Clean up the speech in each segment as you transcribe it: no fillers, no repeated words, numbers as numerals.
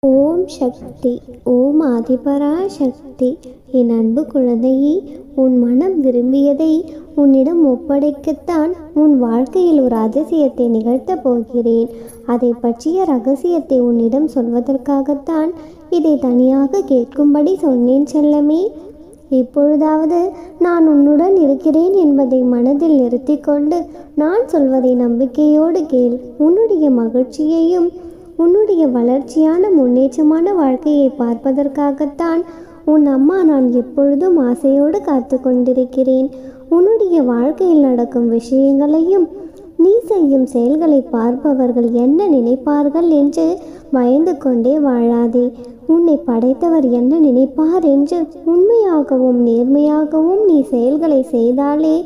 ஓம் சக்தி. ஓம் ஆதிபரா சக்தி. என் அன்பு குழந்தையே, உன் மனம் விரும்பியதை உன்னிடம் ஒப்படைக்கத்தான் உன் வாழ்க்கையில் ஒரு அதிசயத்தை நிகழ்த்தப் போகிறேன். அதை பற்றிய ரகசியத்தை உன்னிடம் சொல்வதற்காகத்தான் இதை தனியாக கேட்கும்படி சொன்னேன் செல்லமே. இப்பொழுதாவது நான் உன்னுடன் இருக்கிறேன் என்பதை மனதில் நிறுத்தி கொண்டு நான் சொல்வதை நம்பிக்கையோடு கேள். உன்னுடைய மகிழ்ச்சியையும் உன்னுடைய வளர்ச்சியான முன்னேற்றமான வாழ்க்கையை பார்ப்பதற்காகத்தான் உன் அம்மா நான் எப்பொழுதும் ஆசையோடு காத்து கொண்டிருக்கிறேன். உன்னுடைய வாழ்க்கையில் நடக்கும் விஷயங்களையும் நீ செய்யும் செயல்களை பார்ப்பவர்கள் என்ன நினைப்பார்கள் என்று பயந்து கொண்டே வாழாதே. உன்னை படைத்தவர் என்ன நினைப்பார் என்று உண்மையாகவும் நேர்மையாகவும் நீ செயல்களை செய்தாலே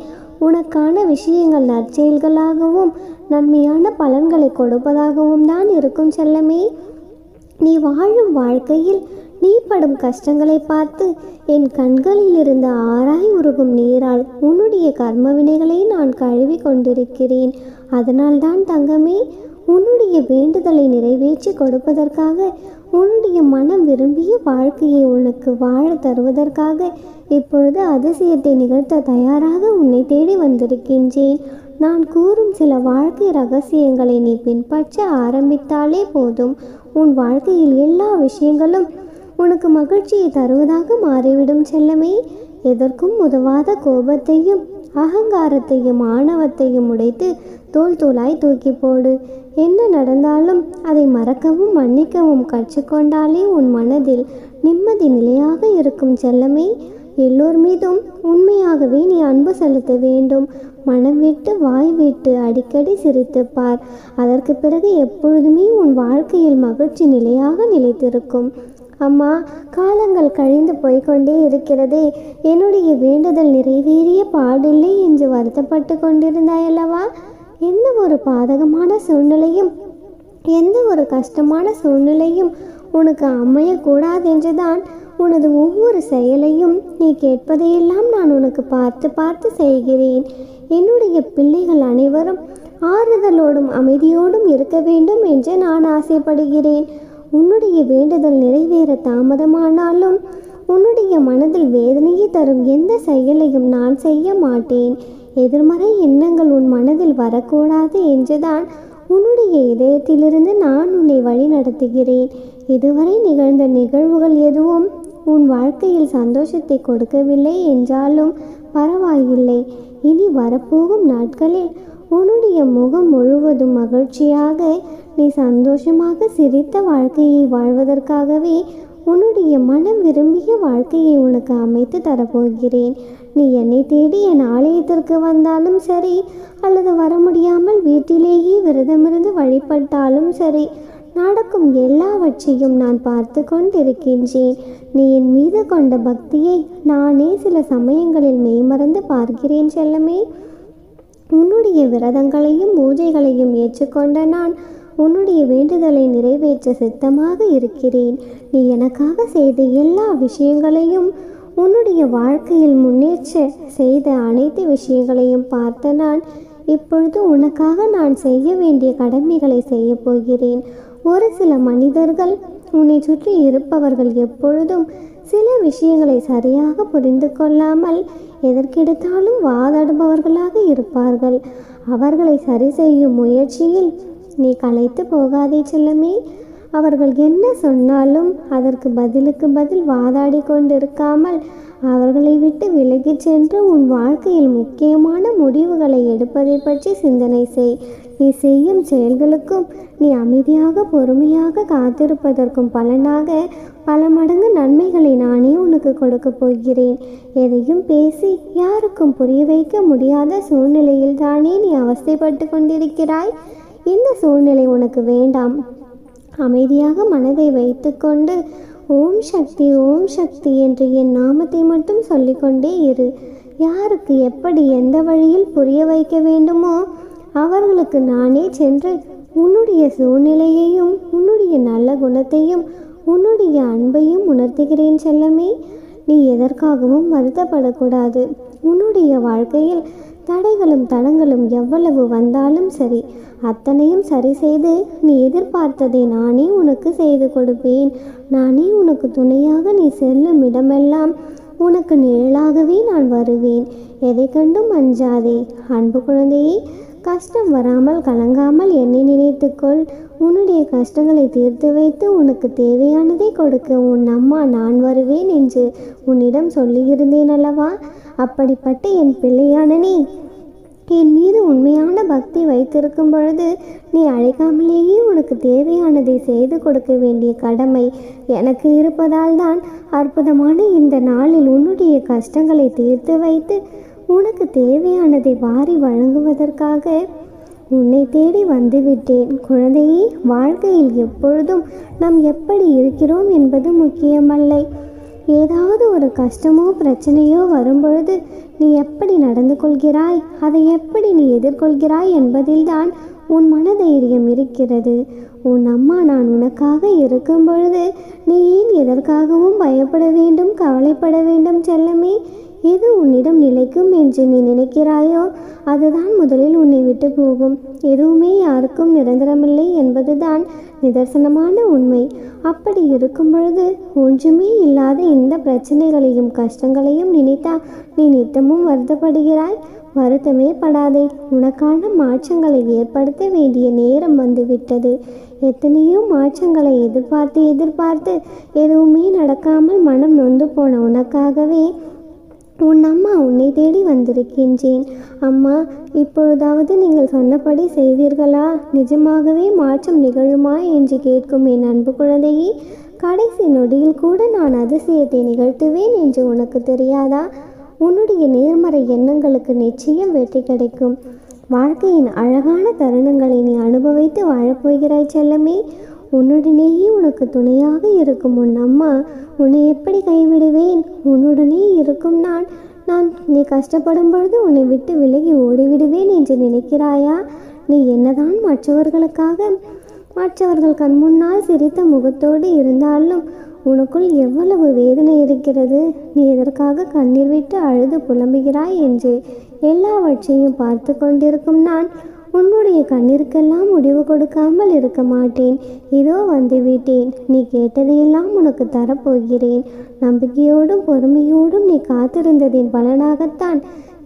உனக்கான விஷயங்கள் நற்செயல்களாகவும் நன்மையான பலன்களை கொடுப்பதாகவும் தான் இருக்கும் செல்லமே. நீ வாழும் வாழ்க்கையில் நீ படும் கஷ்டங்களை பார்த்து என் கண்களில் இருந்த ஆராய் உருகும் நீரால் உன்னுடைய கர்ம வினைகளை நான் கழுவி கொண்டிருக்கிறேன். அதனால்தான் தங்கமே, உன்னுடைய வேண்டுதலை நிறைவேற்றி கொடுப்பதற்காக, உன்னுடைய மனம் விரும்பிய வாழ்க்கையை உனக்கு வாழ தருவதற்காக இப்பொழுது அதிசயத்தை நிகழ்த்த தயாராக உன்னை தேடி வந்திருக்கின்றேன். நான் கூறும் சில வாழ்க்கை ரகசியங்களை நீ பின்பற்ற ஆரம்பித்தாலே போதும், உன் வாழ்க்கையில் எல்லா விஷயங்களும் உனக்கு மகிழ்ச்சியை தருவதாக மாறிவிடும் செல்லமே. எதற்கும் உதவாத கோபத்தையும் அகங்காரத்தையும் ஆணவத்தையும் உடைத்து தோல் தூளாய் தூக்கி போடு. என்ன நடந்தாலும் அதை மறக்கவும் மன்னிக்கவும் கற்றுக்கொண்டாலே உன் மனதில் நிம்மதி நிலையாக இருக்கும் செல்லமே. எல்லோர் மீதும் உண்மையாகவே நீ அன்பு செலுத்த வேண்டும். மனம் விட்டு வாய் விட்டு அடிக்கடி சிரித்து பார். அதற்கு பிறகு எப்பொழுதுமே உன் வாழ்க்கையில் மகிழ்ச்சி நிலையாக நிலைத்திருக்கும். அம்மா, காலங்கள் கழிந்து போய்கொண்டே இருக்கிறதே, என்னுடைய வேண்டுதல் நிறைவேறிய பாடில்லை என்று வருத்தப்பட்டு கொண்டிருந்தாயல்லவா? எந்த ஒரு பாதகமான சூழ்நிலையும் எந்த ஒரு கஷ்டமான சூழ்நிலையும் உனக்கு அமையக்கூடாதென்றுதான் உனது ஒவ்வொரு செயலையும் நீ கேட்பதையெல்லாம் நான் உனக்கு பார்த்து பார்த்து செய்கிறேன். என்னுடைய பிள்ளைகள் அனைவரும் ஆறுதலோடும் அமைதியோடும் இருக்க வேண்டும் என்று நான் ஆசைப்படுகிறேன். உன்னுடைய வேண்டுதல் நிறைவேற தாமதமானாலும் உன்னுடைய மனதில் வேதனையை தரும் எந்த செயலையும் நான் செய்ய மாட்டேன். எதிர்மறை எண்ணங்கள் உன் மனதில் வரக்கூடாது என்றுதான் உன்னுடைய இதயத்திலிருந்து நான் உன்னை வழி நடத்துகிறேன். இதுவரை நிகழ்ந்த நிகழ்வுகள் எதுவும் உன் வாழ்க்கையில் சந்தோஷத்தை கொடுக்கவில்லை என்றாலும் பரவாயில்லை. இனி வரப்போகும் நாட்களில் உன்னுடைய முகம் முழுவதும் மகிழ்ச்சியாக நீ சந்தோஷமாக சிரித்த வாழ்க்கையை வாழ்வதற்காகவே உன்னுடைய மனம் விரும்பிய வாழ்க்கையை உனக்கு அமைத்து தரப்போகிறேன். நீ என்னை தேடி என் ஆலயத்திற்கு வந்தாலும் சரி, அல்லது வர முடியாமல் வீட்டிலேயே விரதமிருந்து வழிபட்டாலும் சரி, நடக்கும் எல்லாவற்றையும் நான் பார்த்து கொண்டிருக்கின்றேன். நீ என் மீது கொண்ட பக்தியை நானே சில சமயங்களில் மெய்மறந்து பார்க்கிறேன் செல்லமே. உன்னுடைய விரதங்களையும் பூஜைகளையும் ஏற்றுக்கொண்ட நான் உன்னுடைய வேண்டுதலை நிறைவேற்ற சித்தமாக இருக்கிறேன். நீ எனக்காக செய்த எல்லா விஷயங்களையும், உன்னுடைய வாழ்க்கையில் முன்னேற்ற செய்த அனைத்து விஷயங்களையும் பார்த்த நான் இப்பொழுது உனக்காக நான் செய்ய வேண்டிய கடமைகளை செய்ய போகிறேன். ஒரு சில மனிதர்கள், உன்னை சுற்றி இருப்பவர்கள் எப்பொழுதும் சில விஷயங்களை சரியாக புரிந்து கொள்ளாமல் எதற்கெடுத்தாலும் வாதாடுபவர்களாக இருப்பார்கள். அவர்களை சரி செய்யும் முயற்சியில் நீ களைத்து போகாதே செல்லமே. அவர்கள் என்ன சொன்னாலும் அதற்கு பதிலுக்கு பதில் வாதாடி கொண்டிருக்காமல் அவர்களை விட்டு விலகி சென்று உன் வாழ்க்கையில் முக்கியமான முடிவுகளை எடுப்பதை பற்றி சிந்தனை செய். நீ செய்யும் செயல்களுக்கும் நீ அமைதியாக பொறுமையாக காத்திருப்பதற்கும் பலனாக பல மடங்கு நன்மைகளை நானே உனக்கு கொடுக்க போகிறேன். எதையும் பேசி யாருக்கும் புரிய வைக்க முடியாத சூழ்நிலையில் தானே நீ அவஸ்தைப்பட்டு கொண்டிருக்கிறாய். இந்த சூழ்நிலை உனக்கு வேண்டாம். அமைதியாக மனதை வைத்துக்கொண்டு ஓம் சக்தி ஓம் சக்தி என்று என் நாமத்தை மட்டும் சொல்லிக்கொண்டே இரு. யாருக்கு எப்படி எந்த வழியில் புரிய வைக்க வேண்டுமோ அவர்களுக்கு நானே சென்று உன்னுடைய சூழ்நிலையையும் உன்னுடைய நல்ல குணத்தையும் உன்னுடைய அன்பையும் உணர்த்துகிறேன் செல்லமே. நீ எதற்காகவும் வருத்தப்படக்கூடாது. உன்னுடைய வாழ்க்கையில் தடைகளும் தடங்களும் எவ்வளவு வந்தாலும் சரி, அத்தனையும் சரி செய்து நீ எதிர்பார்த்ததை நானே உனக்கு செய்து கொடுப்பேன். நானே உனக்கு துணையாக நீ செல்லும் இடமெல்லாம் உனக்கு நிழலாகவே நான் வருவேன். எதை கண்டும் அஞ்சாதே. அன்பு குழந்தையே, கஷ்டம் வராமல் கலங்காமல் என்னை நினைத்துக்கொள். உன்னுடைய கஷ்டங்களை தீர்த்து வைத்து உனக்கு தேவையானதை கொடுக்க உன் அம்மா நான் வருவேன் என்று உன்னிடம் சொல்லியிருந்தேன் அல்லவா? அப்படிப்பட்ட என் பிள்ளையான நீ என் மீது உண்மையான பக்தி வைத்திருக்கும் பொழுது நீ அழைக்காமலேயே உனக்கு தேவையானதை செய்து கொடுக்க வேண்டிய கடமை எனக்கு இருப்பதால் தான் அற்புதமான இந்த நாளில் உன்னுடைய கஷ்டங்களை தீர்த்து வைத்து உனக்கு தேவையானதை வாரி வழங்குவதற்காக உன்னை தேடி வந்துவிட்டேன். குழந்தையே, வாழ்க்கையில் எப்பொழுதும் நாம் எப்படி இருக்கிறோம் என்பது முக்கியமல்ல. ஏதாவது ஒரு கஷ்டமோ பிரச்சனையோ வரும்பொழுது நீ எப்படி நடந்து கொள்கிறாய், அதை எப்படி நீ எதிர்கொள்கிறாய் என்பதில்தான் உன் மனதைரியம் இருக்கிறது. உன் அம்மா நான் உனக்காக இருக்கும் பொழுது நீ ஏன் எதற்காகவும் பயப்பட வேண்டும், கவலைப்பட வேண்டும் செல்லமே? எது உன்னிடம் நிலைக்கும் என்று நீ நினைக்கிறாயோ அதுதான் முதலில் உன்னை விட்டு போகும். எதுவுமே யாருக்கும் நிரந்தரமில்லை என்பதுதான் நிதர்சனமான உண்மை. அப்படி இருக்கும் பொழுது ஒன்றுமே இல்லாத இந்த பிரச்சனைகளையும் கஷ்டங்களையும் நினைத்தா நீ நித்தமும் வருத்தப்படுகிறாய். வருத்தமே படாதே. உனக்கான மாற்றங்களை ஏற்படுத்த வேண்டிய நேரம் வந்துவிட்டது. எத்தனையோ மாற்றங்களை எதிர்பார்த்து எதுவுமே நடக்காமல் மனம் நொந்து போன உனக்காகவே உன் அம்மா உன்னை தேடி வந்திருக்கின்றேன். அம்மா, இப்பொழுதாவது நீங்கள் சொன்னபடி செய்வீர்களா? நிஜமாகவே மாற்றம் நிகழுமா என்று கேட்கும் என் அன்பு குழந்தையே, கடைசி நொடியில் கூட நான் அதிசயத்தை நிகழ்த்துவேன் என்று உனக்கு தெரியாதா? உன்னுடைய நேர்மறை எண்ணங்களுக்கு நிச்சயம் வெற்றி கிடைக்கும். வாழ்க்கையின் அழகான தருணங்களை நீ அனுபவித்து வாழப்போகிறாய் செல்லமே. உன்னுடனேயே உனக்கு துணையாக இருக்கும் உன் அம்மா உன்னை எப்படி கைவிடுவேன்? உன்னுடனே இருக்கும் நான் நீ கஷ்டப்படும் பொழுது உன்னை விட்டு விலகி ஓடிவிடுவேன் என்று நினைக்கிறாயா? நீ என்னதான் மற்றவர்கள் கண் முன்னால் சிரித்த முகத்தோடு இருந்தாலும் உனக்குள் எவ்வளவு வேதனை இருக்கிறது. நீ எதற்காக கண்ணீர் விட்டு அழுது புலம்புகிறாய் என்று எல்லாவற்றையும் பார்த்து கொண்டிருக்கும் நான் உன்னுடைய கண்ணீருக்கெல்லாம் முடிவு கொடுக்காமல் இருக்க மாட்டேன். இதோ வந்துவிட்டேன். நீ கேட்டதையெல்லாம் உனக்கு தரப்போகிறேன். நம்பிக்கையோடும் பொறுமையோடும் நீ காத்திருந்ததின் பலனாகத்தான்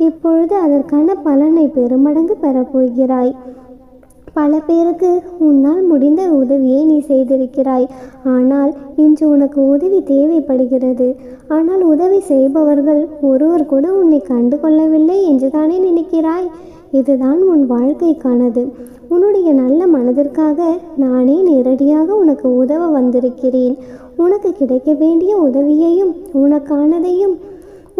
இப்பொழுது அதற்கான பலனை பெருமடங்கு பெறப்போகிறாய். பல பேருக்கு உன்னால் முடிந்த உதவியை நீ செய்திருக்கிறாய். ஆனால் இன்று உனக்கு உதவி தேவைப்படுகிறது. ஆனால் உதவி செய்பவர்கள் ஒருவர் கூட உன்னை கண்டு கொள்ளவில்லை என்று தானே நினைக்கிறாய்? இதுதான் உன் வாழ்க்கைக்கானது. உன்னுடைய நல்ல மனதிற்காக நானே நேரடியாக உனக்கு உதவ வந்திருக்கிறேன். உனக்கு கிடைக்க வேண்டிய உதவியையும் உனக்கானதையும்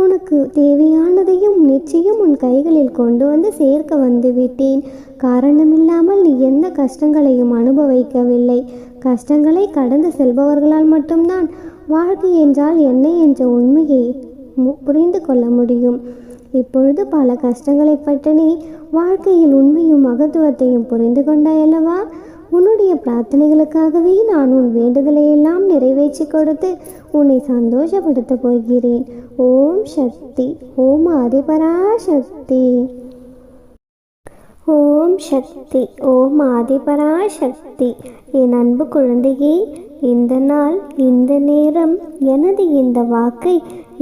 உனக்கு தேவையானதையும் நிச்சயம் உன் கைகளில் கொண்டு வந்து சேர்க்க வந்துவிட்டேன். காரணமில்லாமல் நீ எந்த கஷ்டங்களையும் அனுபவிக்கவில்லை. கஷ்டங்களை கடந்து செல்பவர்களால் மட்டும்தான் வாழ்க்கை என்றால் என்ன என்ற உண்மையை புரிந்து கொள்ள முடியும். இப்பொழுது பல கஷ்டங்களை பற்றி நீ வாழ்க்கையில் உண்மையும் மகத்துவத்தையும் புரிந்து கொண்டாயல்லவா? உன்னுடைய பிரார்த்தனைகளுக்காகவே நான் உன் வேண்டுதலையெல்லாம் நிறைவேற்றி கொடுத்து உன்னை சந்தோஷப்படுத்த போகிறேன். ஓம் சக்தி. ஓம் ஆதிபராசக்தி. ஓம் சக்தி. ஓம் ஆதிபராசக்தி. என் அன்பு குழந்தையே, இந்த நாள் இந்த நேரம் எனது இந்த வாக்கை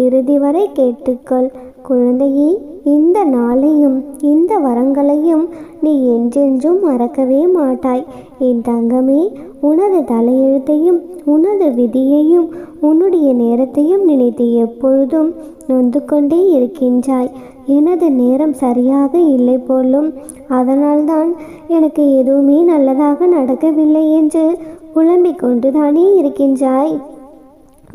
இறுதி வரை கேட்டுக்கொள். குழந்தையே, இந்த நாளையும் இந்த வரங்களையும் நீ என்றென்றும் மறக்கவே மாட்டாய். என் தங்கமே, உனது தலையெழுத்தையும் உனது விதியையும் உன்னுடைய நேரத்தையும் நினைத்து எப்பொழுதும் நொந்து கொண்டே இருக்கின்றாய். எனது நேரம் சரியாக இல்லை போலும், அதனால்தான் எனக்கு எதுவுமே நல்லதாக நடக்கவில்லை என்று புலம்பிக் கொண்டுதானே இருக்கின்றாய்.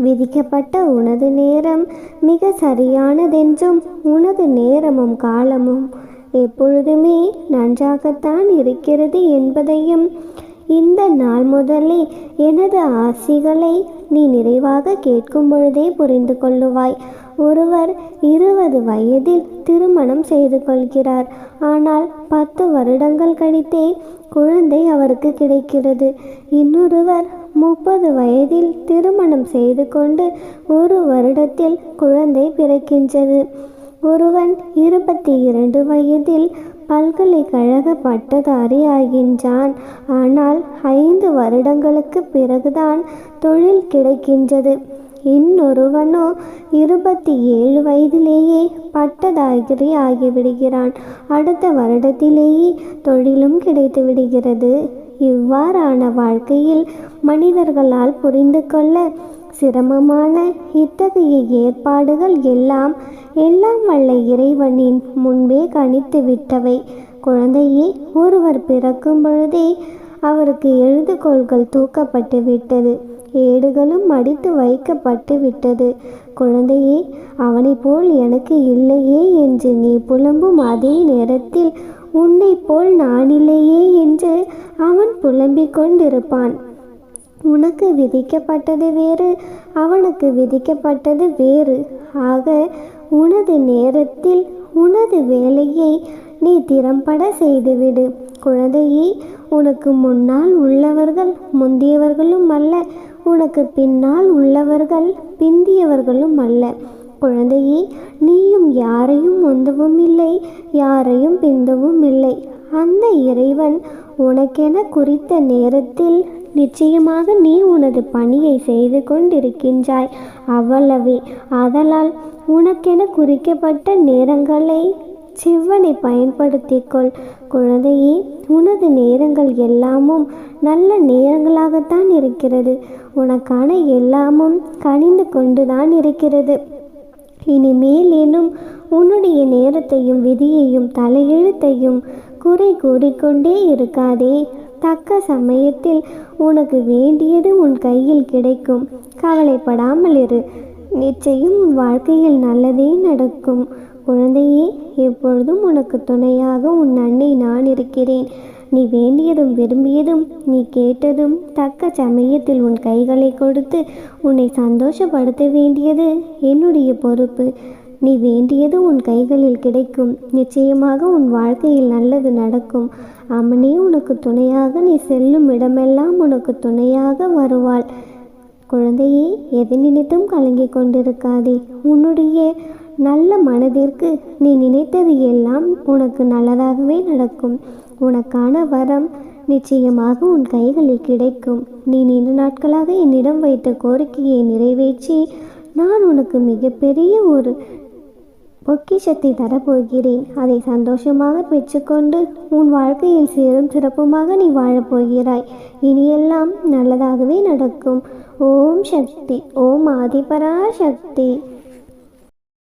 விதிக்கப்பட்ட உனது நேரம் மிக சரியானதென்றும் உனது நேரமும் காலமும் எப்பொழுதுமே நன்றாகத்தான் இருக்கிறது என்பதையும் இந்த நாள் முதலே எனது ஆசிகளை நீ நிறைவாக கேட்கும் பொழுதே புரிந்து கொள்ளுவாய். ஒருவர் 20 வயதில் திருமணம் செய்து கொள்கிறார். ஆனால் 10 வருடங்கள் கழித்தே குழந்தை அவருக்கு கிடைக்கிறது. இன்னொருவர் 30 வயதில் திருமணம் செய்து கொண்டு 1 வருடத்தில் குழந்தை பிறக்கின்றது. ஒருவன் 22 வயதில் பல்கலைக்கழக பட்டதாரி ஆகின்றான். ஆனால் 5 வருடங்களுக்கு பிறகுதான் தொழில் கிடைக்கின்றது. இன்னொருவனோ 27 வயதிலேயே பட்டதாரி ஆகிவிடுகிறான். அடுத்த வருடத்திலேயே தொழிலும் கிடைத்து விடுகிறது. இவ்வாறான வாழ்க்கையில் மனிதர்களால் புரிந்து கொள்ள சிரமமான இத்தகைய ஏற்பாடுகள் எல்லாம் வல்ல இறைவனின் முன்பே கணித்து விட்டவை. குழந்தையே, ஒருவர் பிறக்கும் பொழுதே அவருக்கு எழுதுகோள்கள் தூக்கப்பட்டு விட்டது, ஏடுகளும் மடித்து வைக்கப்பட்டு விட்டது. குழந்தையே, அவனை போல் எனக்கு இல்லையே என்று நீ புலம்பும் அதே நேரத்தில் உன்னை போல் நான் இல்லையே என்று அவன் புலம்பிக் கொண்டிருப்பான். உனக்கு விதிக்கப்பட்டது வேறு, அவனுக்கு விதிக்கப்பட்டது வேறு. ஆக உனது நேரத்தில் உனது வேலையை நீ திறம்பட செய்துவிடு. குழந்தையே, உனக்கு முன்னால் உள்ளவர்கள் முந்தியவர்களும் அல்ல, உனக்கு பின்னால் உள்ளவர்கள் பிந்தியவர்களும் அல்ல. குழந்தையே, நீயும் யாரையும் முந்தவும் இல்லை, யாரையும் பிந்தவும் இல்லை. அந்த இறைவன் உனக்கென குறித்த நேரத்தில் நிச்சயமாக நீ உனது பணியை செய்து கொண்டிருக்கின்றாய், அவ்வளவே. ஆதலால் உனக்கென குறிக்கப்பட்ட நேரங்களை செவ்வனை பயன்படுத்திக்கொள். குழந்தையே, உனது நேரங்கள் எல்லாமும் நல்ல நேரங்களாகத்தான் இருக்கிறது. உனக்கான எல்லாமும் கனிந்து கொண்டுதான் இருக்கிறது. இனிமேல் எனும் உன்னுடைய நேரத்தையும் விதியையும் தலையெழுத்தையும் குறை கூறிக்கொண்டே இருக்காதே. தக்க சமயத்தில் உனக்கு வேண்டியது உன் கையில் கிடைக்கும். கவலைப்படாமல் இரு. நிச்சயம் உன் வாழ்க்கையில் நல்லதே நடக்கும். குழந்தையே, எப்பொழுதும் உனக்கு துணையாக உன் அன்னை நான் இருக்கிறேன். நீ வேண்டியதும் விரும்பியதும் நீ கேட்டதும் தக்க சமயத்தில் உன் கைகளை கொடுத்து உன்னை சந்தோஷப்படுத்த வேண்டியது என்னுடைய பொறுப்பு. நீ வேண்டியது உன் கைகளில் கிடைக்கும். நிச்சயமாக உன் வாழ்க்கையில் நல்லது நடக்கும். அம்மனே உனக்கு துணையாக நீ செல்லும் இடமெல்லாம் உனக்கு துணையாக வருவாள். குழந்தையே, எதை நினைத்தும் கலங்கிக் கொண்டிருக்காதே. உன்னுடைய நல்ல மனதிற்கு நீ நினைத்தது எல்லாம் உனக்கு நல்லதாகவே நடக்கும். உனக்கான வரம் நிச்சயமாக உன் கைகளில் கிடைக்கும். நீ நீண்ட நாட்களாக என்னிடம் வைத்த கோரிக்கையை நிறைவேற்றி நான் உனக்கு மிகப்பெரிய ஒரு பொக்கிஷத்தை தரப்போகிறேன். அதை சந்தோஷமாக பெற்றுக்கொண்டு உன் வாழ்க்கையில் சீரும் சிறப்புமாக நீ வாழப்போகிறாய். இனியெல்லாம் நல்லதாகவே நடக்கும். ஓம் சக்தி. ஓம் ஆதிபராசக்தி.